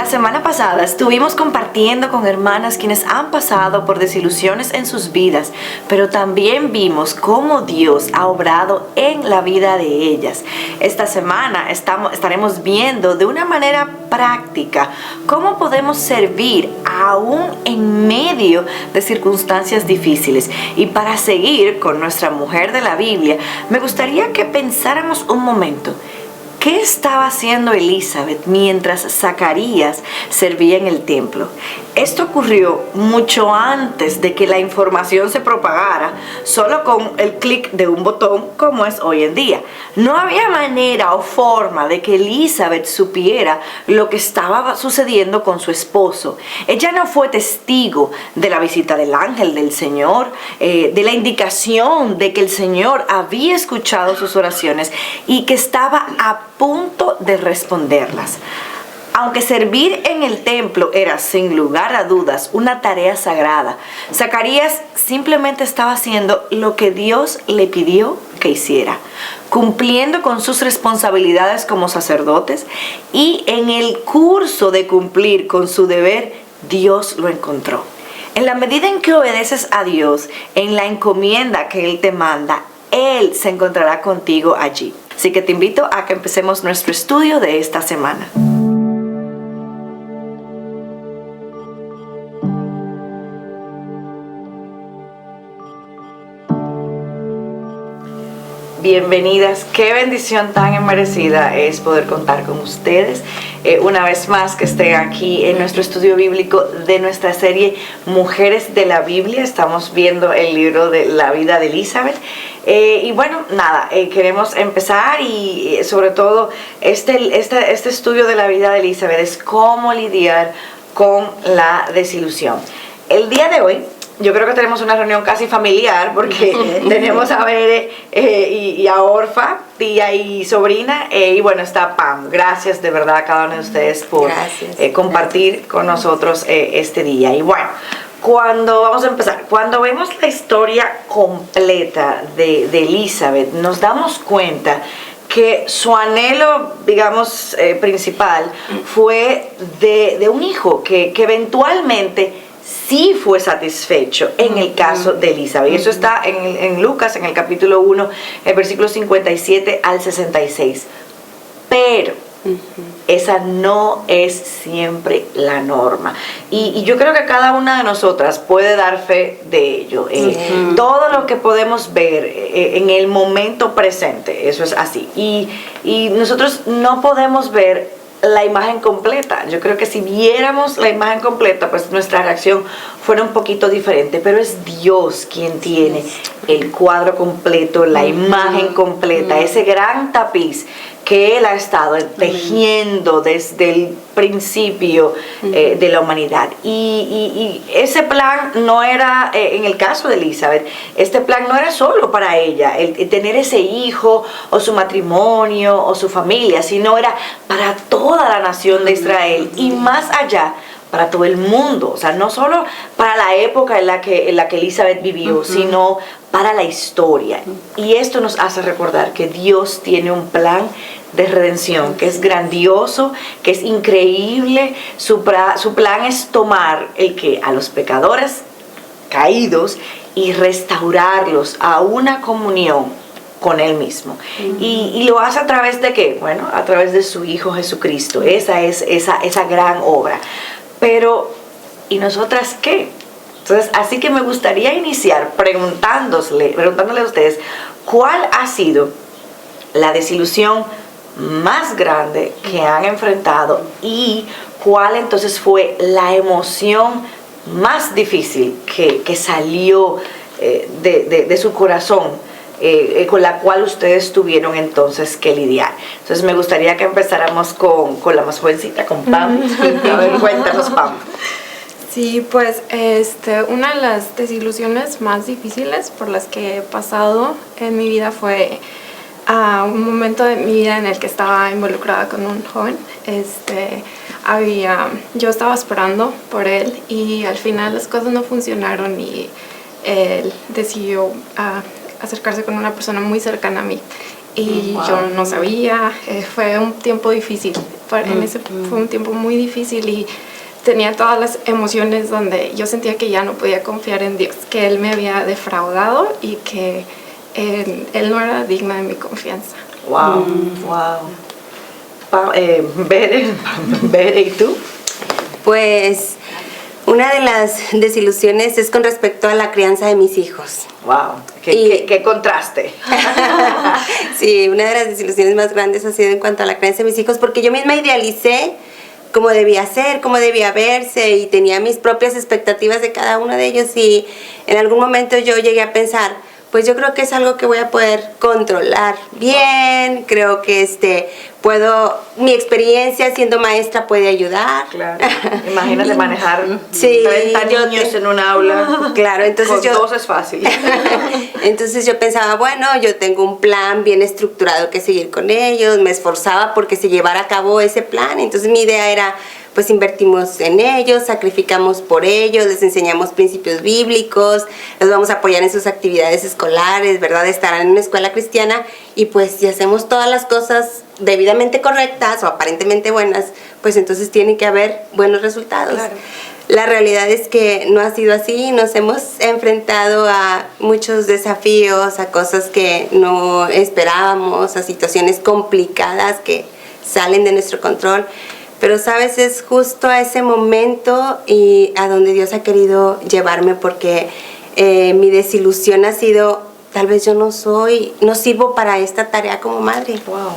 semana pasada estuvimos compartiendo con hermanas quienes han pasado por desilusiones en sus vidas, pero también vimos cómo Dios ha obrado en la vida de ellas. Esta semana estaremos viendo de una manera práctica cómo podemos servir aún en medio de circunstancias difíciles. Y para seguir con nuestra mujer de la Biblia, me gustaría que pensáramos un momento. ¿Qué estaba haciendo Elizabeth mientras Zacarías servía en el templo? Esto ocurrió mucho antes de que la información se propagara, solo con el clic de un botón como es hoy en día. No había manera o forma de que Elizabeth supiera lo que estaba sucediendo con su esposo. Ella no fue testigo de la visita del ángel del Señor, de la indicación de que el Señor había escuchado sus oraciones y que estaba a punto de responderlas. Aunque servir en el templo era sin lugar a dudas una tarea sagrada, Zacarías simplemente estaba haciendo lo que Dios le pidió que hiciera, cumpliendo con sus responsabilidades como sacerdotes, y en el curso de cumplir con su deber, Dios lo encontró. En la medida en que obedeces a Dios en la encomienda que Él te manda, Él se encontrará contigo allí. Así que te invito a que empecemos nuestro estudio de esta semana. Bienvenidas, qué bendición tan inmerecida es poder contar con ustedes una vez más que estén aquí en nuestro estudio bíblico de nuestra serie Mujeres de la Biblia. Estamos viendo el libro de la vida de Elizabeth y bueno, nada, queremos empezar y sobre todo este estudio de la vida de Elizabeth es cómo lidiar con la desilusión. El día de hoy yo creo que tenemos una reunión casi familiar porque tenemos a Bere y a Orfa, tía y sobrina, y bueno, está Pam. Gracias de verdad a cada uno de ustedes por compartir con nosotros este día. Y bueno, vamos a empezar. Cuando vemos la historia completa de Elizabeth, nos damos cuenta que su anhelo, digamos, principal fue de un hijo que eventualmente sí fue satisfecho en el caso de Elizabeth. Y eso está en Lucas, en el capítulo 1, el versículo 57 al 66. Pero esa no es siempre la norma. Y yo creo que cada una de nosotras puede dar fe de ello. Todo lo que podemos ver en el momento presente, eso es así. Y nosotros no podemos ver la imagen completa. Yo creo que si viéramos la imagen completa, pues nuestra reacción fuera un poquito diferente, pero es Dios quien tiene el cuadro completo, la imagen completa, ese gran tapiz que Él ha estado tejiendo desde el principio de la humanidad. Y ese plan no era, en el caso de Elizabeth, este plan no era solo para ella, el tener ese hijo, o su matrimonio, o su familia, sino era para toda la nación de Israel, y más allá, para todo el mundo. O sea, no solo para la época en la que Elizabeth vivió, sino para la historia. Y esto nos hace recordar que Dios tiene un plan de redención que es grandioso, que es increíble. Su plan es tomar a los pecadores caídos y restaurarlos a una comunión con Él mismo. Y lo hace a través de ¿qué? Bueno, a través de su Hijo Jesucristo. Esa es esa gran obra. Pero, ¿y nosotras qué? Entonces, así que me gustaría iniciar preguntándole a ustedes, ¿cuál ha sido la desilusión más grande que han enfrentado y cuál entonces fue la emoción más difícil que salió de su corazón, con la cual ustedes tuvieron entonces que lidiar? Entonces me gustaría que empezáramos con la más jovencita, con Pam. A ver, cuéntanos, Pam. Sí, pues una de las desilusiones más difíciles por las que he pasado en mi vida fue un momento de mi vida en el que estaba involucrada con un joven. Yo estaba esperando por él y al final las cosas no funcionaron y él decidió acercarse con una persona muy cercana a mí y Wow. yo no sabía. Fue un tiempo difícil, fue un tiempo muy difícil y tenía todas las emociones donde yo sentía que ya no podía confiar en Dios, que Él me había defraudado y que Él no era digno de mi confianza. Wow, wow. Bere, ¿y tú? Pues una de las desilusiones es con respecto a la crianza de mis hijos. Wow, qué contraste. Sí, una de las desilusiones más grandes ha sido en cuanto a la crianza de mis hijos, porque yo misma idealicé cómo debía ser, cómo debía verse, y tenía mis propias expectativas de cada uno de ellos, y en algún momento yo llegué a pensar, pues yo creo que es algo que voy a poder controlar bien, creo que mi experiencia siendo maestra puede ayudar. Claro, imagínate manejar Sí, 30 niños en un aula. Claro, entonces con dos es fácil. Entonces yo pensaba, bueno, yo tengo un plan bien estructurado que seguir con ellos, me esforzaba porque se llevara a cabo ese plan, entonces mi idea era, pues invertimos en ellos, sacrificamos por ellos, les enseñamos principios bíblicos, los vamos a apoyar en sus actividades escolares, ¿verdad? Estarán en una escuela cristiana, y pues si hacemos todas las cosas debidamente correctas o aparentemente buenas, pues entonces tiene que haber buenos resultados. Claro. La realidad es que no ha sido así, nos hemos enfrentado a muchos desafíos, a cosas que no esperábamos, a situaciones complicadas que salen de nuestro control. Pero, ¿sabes? Es justo a ese momento y a donde Dios ha querido llevarme, porque mi desilusión ha sido, tal vez yo no sirvo para esta tarea como madre. Wow.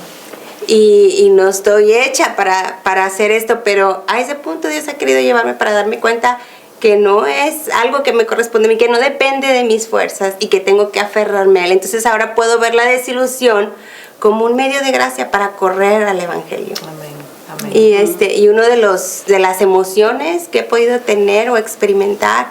Y no estoy hecha para hacer esto, pero a ese punto Dios ha querido llevarme para darme cuenta que no es algo que me corresponde a mí, que no depende de mis fuerzas y que tengo que aferrarme a Él. Entonces ahora puedo ver la desilusión como un medio de gracia para correr al Evangelio. Amén. Amén. Y uno de las emociones que he podido tener o experimentar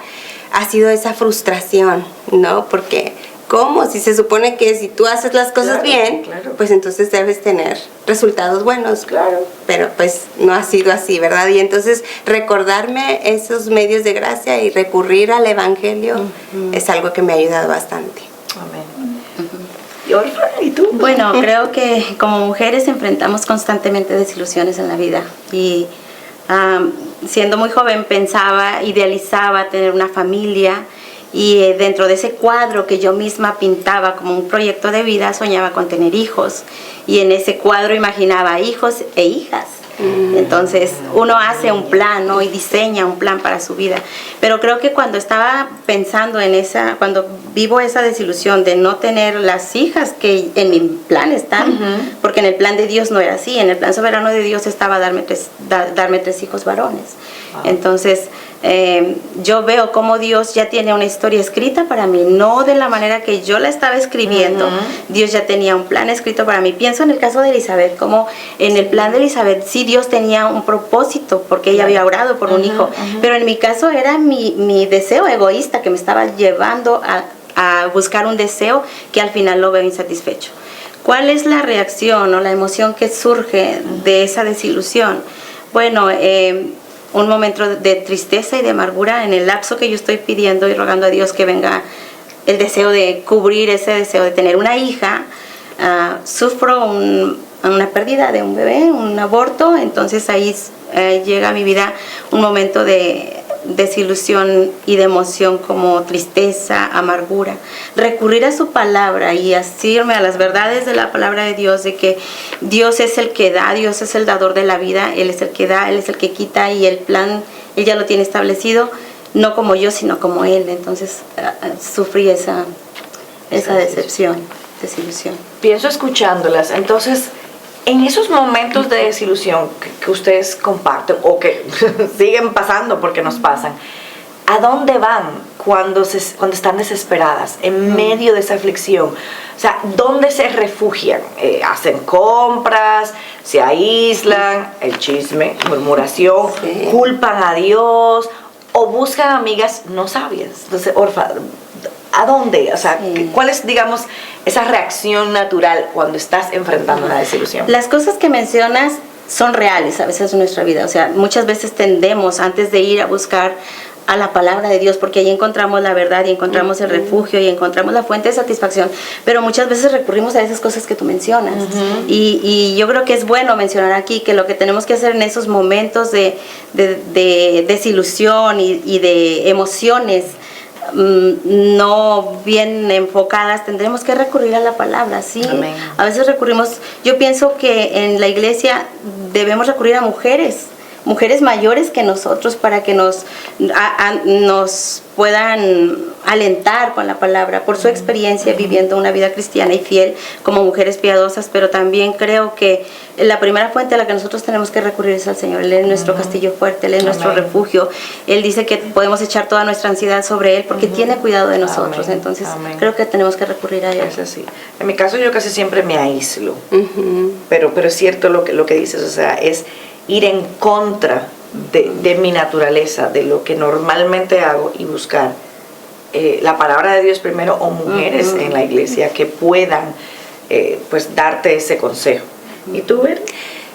ha sido esa frustración, ¿no? Porque ¿cómo? Si se supone que si tú haces las cosas bien, claro. pues entonces debes tener resultados buenos. Claro. Pero pues no ha sido así, ¿verdad? Y entonces recordarme esos medios de gracia y recurrir al Evangelio es algo que me ha ayudado bastante. Amén. ¿Y Orfa? ¿Y tú? Bueno, creo que como mujeres enfrentamos constantemente desilusiones en la vida, y siendo muy joven pensaba, idealizaba tener una familia, y dentro de ese cuadro que yo misma pintaba como un proyecto de vida, soñaba con tener hijos, y en ese cuadro imaginaba hijos e hijas. Entonces uno hace un plan, ¿no? Y diseña un plan para su vida. Pero creo que cuando estaba pensando cuando vivo esa desilusión de no tener las hijas que en mi plan están, porque en el plan de Dios no era así, en el plan soberano de Dios estaba darme tres hijos varones. Wow. Entonces yo veo cómo Dios ya tiene una historia escrita para mí, no de la manera que yo la estaba escribiendo. Dios ya tenía un plan escrito para mí. Pienso en el caso de Elizabeth, como en el plan de Elizabeth sí Dios tenía un propósito, porque ella había orado por un hijo, pero en mi caso era mi deseo egoísta que me estaba llevando a buscar un deseo que al final lo veo insatisfecho. ¿Cuál es la reacción o la emoción que surge de esa desilusión? Bueno, un momento de tristeza y de amargura en el lapso que yo estoy pidiendo y rogando a Dios que venga el deseo de cubrir ese deseo de tener una hija. Sufro una pérdida de un bebé, un aborto, entonces ahí llega a mi vida un momento de desilusión y de emoción, como tristeza, amargura. Recurrir a su palabra y asirme a las verdades de la palabra de Dios, de que Dios es el que da, Dios es el dador de la vida, Él es el que da, Él es el que quita, y el plan Él ya lo tiene establecido, no como yo, sino como Él. Entonces sufrí esa desilusión. Pienso escuchándolas, entonces en esos momentos de desilusión que ustedes comparten o que siguen pasando porque nos pasan, ¿a dónde van cuando están desesperadas en medio de esa aflicción? O sea, ¿dónde se refugian? ¿Hacen compras? ¿Se aíslan? ¿El chisme? ¿Murmuración? Sí. ¿Culpan a Dios? ¿O buscan amigas no sabias? Entonces, Orfa, ¿a dónde? O sea, ¿cuál es, digamos, esa reacción natural cuando estás enfrentando una desilusión? Las cosas que mencionas son reales a veces en nuestra vida. O sea, muchas veces tendemos, antes de ir a buscar a la palabra de Dios, porque ahí encontramos la verdad y encontramos el refugio y encontramos la fuente de satisfacción, pero muchas veces recurrimos a esas cosas que tú mencionas. Y yo creo que es bueno mencionar aquí que lo que tenemos que hacer en esos momentos de desilusión y de emociones no bien enfocadas, tendremos que recurrir a la palabra, ¿sí? Amén. A veces recurrimos, yo pienso que en la iglesia debemos recurrir a mujeres mayores que nosotros para que nos puedan alentar con la palabra por su experiencia viviendo una vida cristiana y fiel como mujeres piadosas, pero también creo que la primera fuente a la que nosotros tenemos que recurrir es al Señor. Él es nuestro castillo fuerte, Él es nuestro refugio. Él dice que podemos echar toda nuestra ansiedad sobre Él porque tiene cuidado de nosotros. Amén. Entonces Amén. creo que tenemos que recurrir a Él. Es así. En mi caso yo casi siempre me aíslo, pero es cierto lo que dices, o sea, es ir en contra de mi naturaleza, de lo que normalmente hago y buscar la palabra de Dios primero o mujeres en la iglesia que puedan pues darte ese consejo. ¿Y tú, Ver?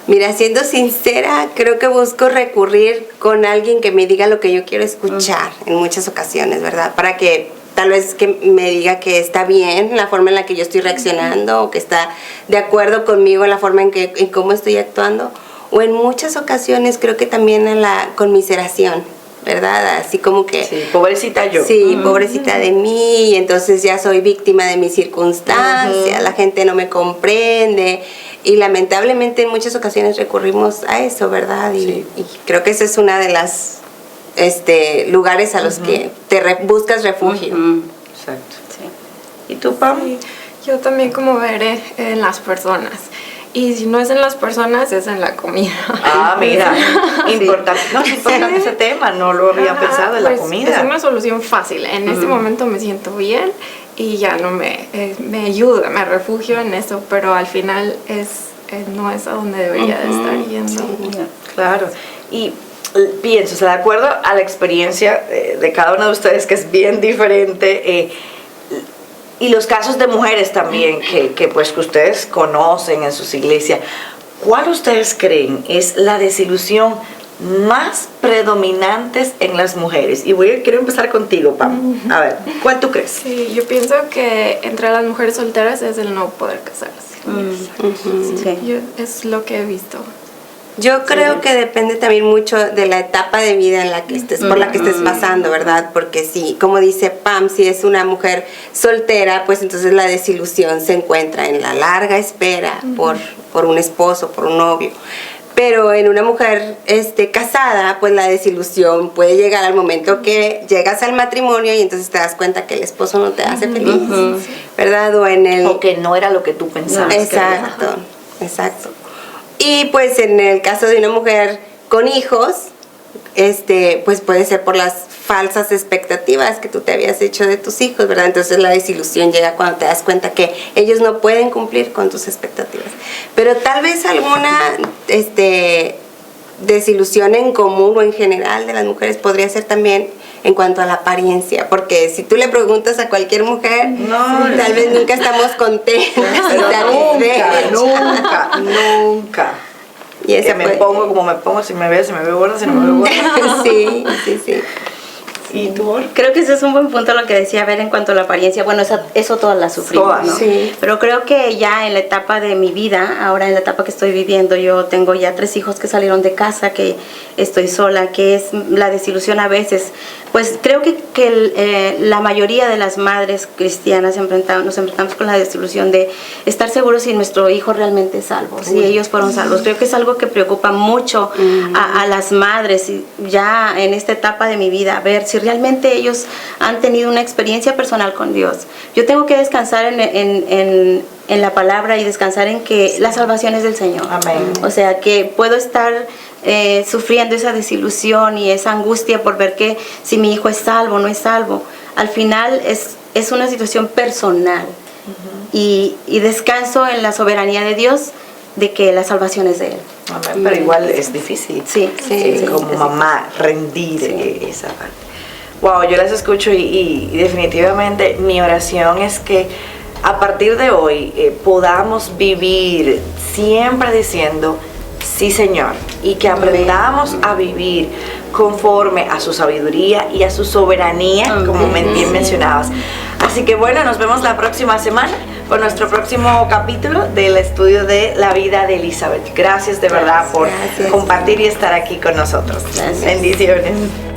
Mira, siendo sincera, creo que busco recurrir con alguien que me diga lo que yo quiero escuchar en muchas ocasiones, ¿verdad? Para que tal vez que me diga que está bien la forma en la que yo estoy reaccionando o que está de acuerdo conmigo en la forma en cómo estoy actuando. O en muchas ocasiones creo que también en la conmiseración, ¿verdad? Así como que... Sí, pobrecita yo. Sí, pobrecita de mí, y entonces ya soy víctima de mis circunstancias, la gente no me comprende, y lamentablemente en muchas ocasiones recurrimos a eso, ¿verdad? Y creo que esa es una de las lugares a los que buscas refugio. Exacto. Sí. ¿Y tú, Pam? Sí, yo también como veré en las personas. Y si no es en las personas, es en la comida. Ah, mira, importante. No, es importante ese tema, no lo había pensado en la pues, comida. Es una solución fácil. En este momento me siento bien y ya no me ayuda, me refugio en eso, pero al final no es a donde debería de estar yendo. Claro. Y pienso, o sea, de acuerdo a la experiencia de cada uno de ustedes, que es bien diferente, y los casos de mujeres también que ustedes conocen en sus iglesias, ¿cuál ustedes creen es la desilusión más predominante en las mujeres? Y quiero empezar contigo, Pam. A ver, ¿cuál tú crees? Sí, yo pienso que entre las mujeres solteras es el no poder casarse. Es lo que he visto. Yo creo que depende también mucho de la etapa de vida en la que estés, por la que estés pasando, ¿verdad? Porque sí, como dice Pam, si es una mujer soltera, pues entonces la desilusión se encuentra en la larga espera por un esposo, por un novio. Pero en una mujer casada, pues la desilusión puede llegar al momento que llegas al matrimonio y entonces te das cuenta que el esposo no te hace feliz, ¿verdad? O que no era lo que tú pensabas. Exacto. Y pues en el caso de una mujer con hijos, pues puede ser por las falsas expectativas que tú te habías hecho de tus hijos, ¿verdad? Entonces la desilusión llega cuando te das cuenta que ellos no pueden cumplir con tus expectativas. Pero tal vez alguna desilusión en común o en general de las mujeres podría ser también en cuanto a la apariencia, porque si tú le preguntas a cualquier mujer, tal vez nunca estamos contentas. Nunca. Y esa me pongo como me pongo, si me veo gorda, si no me veo gorda. Sí. ¿Y tú? Creo que ese es un buen punto lo que decía Ver en cuanto a la apariencia. Bueno, eso todas la sufrimos, todas, ¿no? Sí. Pero creo que ya en la etapa de mi vida, ahora en la etapa que estoy viviendo, yo tengo ya 3 hijos que salieron de casa, que estoy sola, que es la desilusión a veces. Pues creo que la mayoría de las madres cristianas nos enfrentamos con la desilusión de estar seguros si nuestro hijo realmente es salvo, si ellos fueron salvos. Creo que es algo que preocupa mucho a las madres ya en esta etapa de mi vida, ver si realmente ellos han tenido una experiencia personal con Dios. Yo tengo que descansar en la palabra y descansar en que la salvación es del Señor. Amén. O sea, que puedo estar sufriendo esa desilusión y esa angustia por ver que si mi hijo es salvo o no es salvo. Al final es una situación personal y descanso en la soberanía de Dios de que la salvación es de Él. Amén. Pero igual es difícil. Sí, como mamá, rendir esa parte. Wow, yo las escucho y definitivamente mi oración es que a partir de hoy podamos vivir siempre diciendo: Sí, Señor, y que aprendamos a vivir conforme a su sabiduría y a su soberanía, como bien mencionabas. Así que bueno, nos vemos la próxima semana con nuestro próximo capítulo del estudio de la vida de Elizabeth. Gracias de verdad por compartir y estar aquí con nosotros. Gracias. Bendiciones.